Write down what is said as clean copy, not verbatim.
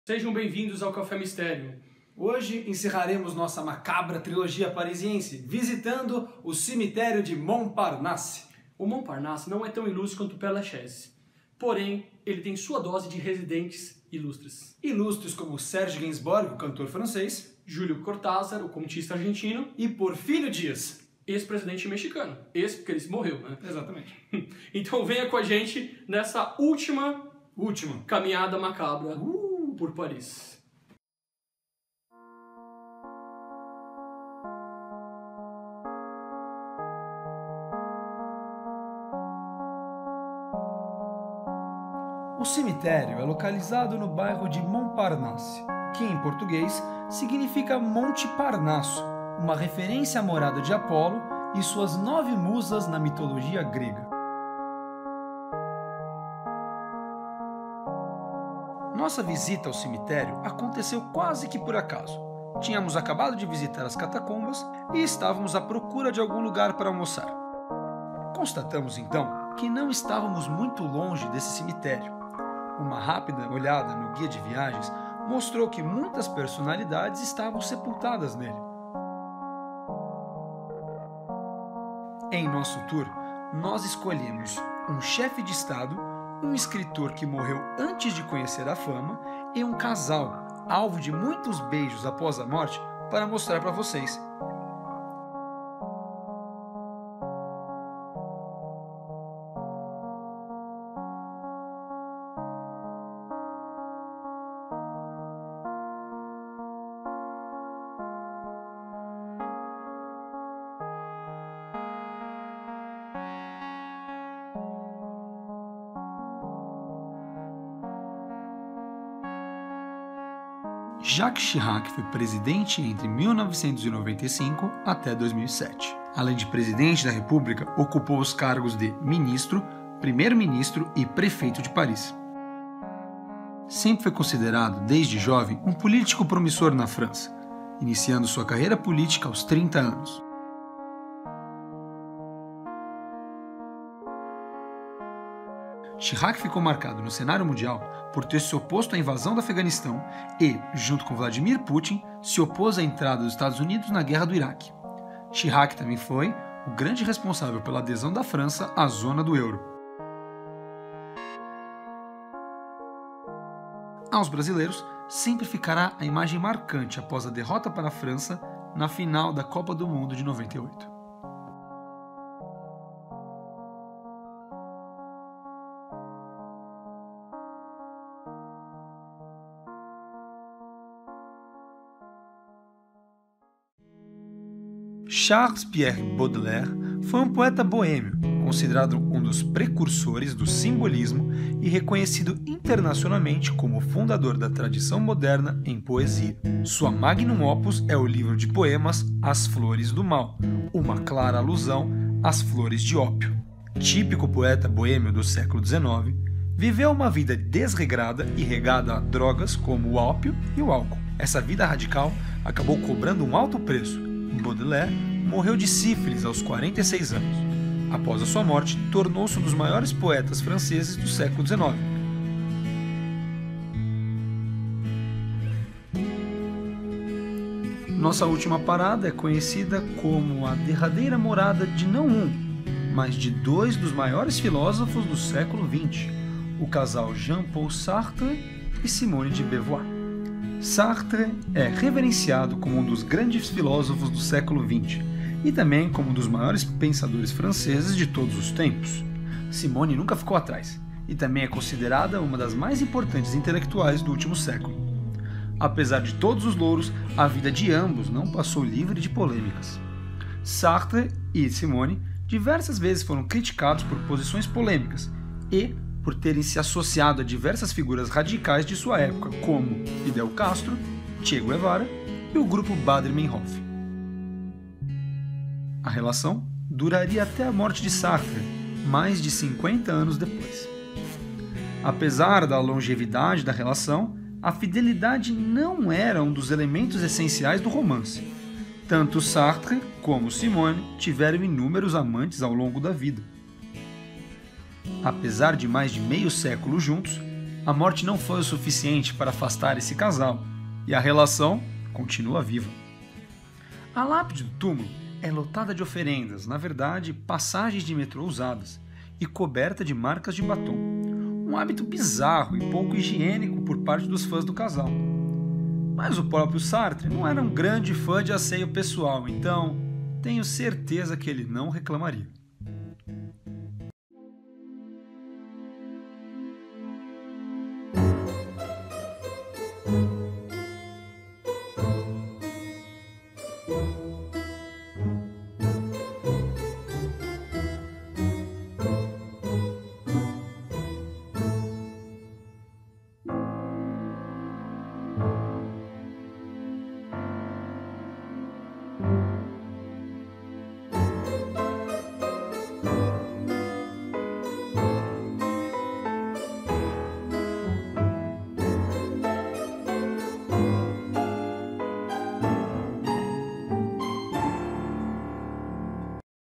Sejam bem-vindos ao Café Mistério. Hoje encerraremos nossa macabra trilogia parisiense, visitando o cemitério de Montparnasse. O Montparnasse não é tão ilustre quanto o Père Lachaise, porém, ele tem sua dose de residentes ilustres. Ilustres como Serge Gainsbourg, o cantor francês, Júlio Cortázar, o contista argentino, e Porfírio Dias, ex-presidente mexicano. Ex, porque ele morreu, né? Exatamente. Então venha com a gente nessa última caminhada macabra por Paris. O cemitério é localizado no bairro de Montparnasse, que em português significa Monte Parnasso, uma referência à morada de Apolo e suas 9 musas na mitologia grega. Nossa visita ao cemitério aconteceu quase que por acaso. Tínhamos acabado de visitar as catacumbas e estávamos à procura de algum lugar para almoçar. Constatamos então que não estávamos muito longe desse cemitério. Uma rápida olhada no guia de viagens mostrou que muitas personalidades estavam sepultadas nele. Em nosso tour, nós escolhemos um chefe de estado, um escritor que morreu antes de conhecer a fama e um casal, alvo de muitos beijos após a morte, para mostrar para vocês. Jacques Chirac foi presidente entre 1995 até 2007. Além de presidente da República, ocupou os cargos de ministro, primeiro-ministro e prefeito de Paris. Sempre foi considerado, desde jovem, um político promissor na França, iniciando sua carreira política aos 30 anos. Chirac ficou marcado no cenário mundial por ter se oposto à invasão do Afeganistão e, junto com Vladimir Putin, se opôs à entrada dos Estados Unidos na guerra do Iraque. Chirac também foi o grande responsável pela adesão da França à zona do euro. Aos brasileiros, sempre ficará a imagem marcante após a derrota para a França na final da Copa do Mundo de 98. Charles-Pierre Baudelaire foi um poeta boêmio, considerado um dos precursores do simbolismo e reconhecido internacionalmente como o fundador da tradição moderna em poesia. Sua magnum opus é o livro de poemas As Flores do Mal, uma clara alusão às flores de ópio. Típico poeta boêmio do século XIX, viveu uma vida desregrada e regada a drogas como o ópio e o álcool. Essa vida radical acabou cobrando um alto preço. Baudelaire morreu de sífilis aos 46 anos. Após a sua morte, tornou-se um dos maiores poetas franceses do século XIX. Nossa última parada é conhecida como a derradeira morada de não um, mas de 2 dos maiores filósofos do século XX, o casal Jean-Paul Sartre e Simone de Beauvoir. Sartre é reverenciado como um dos grandes filósofos do século XX e também como um dos maiores pensadores franceses de todos os tempos. Simone nunca ficou atrás e também é considerada uma das mais importantes intelectuais do último século. Apesar de todos os louros, a vida de ambos não passou livre de polêmicas. Sartre e Simone diversas vezes foram criticados por posições polêmicas e por terem se associado a diversas figuras radicais de sua época, como Fidel Castro, Che Guevara e o grupo Baader-Meinhof. A relação duraria até a morte de Sartre, mais de 50 anos depois. Apesar da longevidade da relação, a fidelidade não era um dos elementos essenciais do romance. Tanto Sartre como Simone tiveram inúmeros amantes ao longo da vida. Apesar de mais de meio século juntos, A morte não foi o suficiente para afastar esse casal, e a relação continua viva. A lápide do túmulo é lotada de oferendas, na verdade, passagens de metrô usadas, e coberta de marcas de batom. Um hábito bizarro e pouco higiênico por parte dos fãs do casal. Mas o próprio Sartre não era um grande fã de asseio pessoal, então tenho certeza que ele não reclamaria.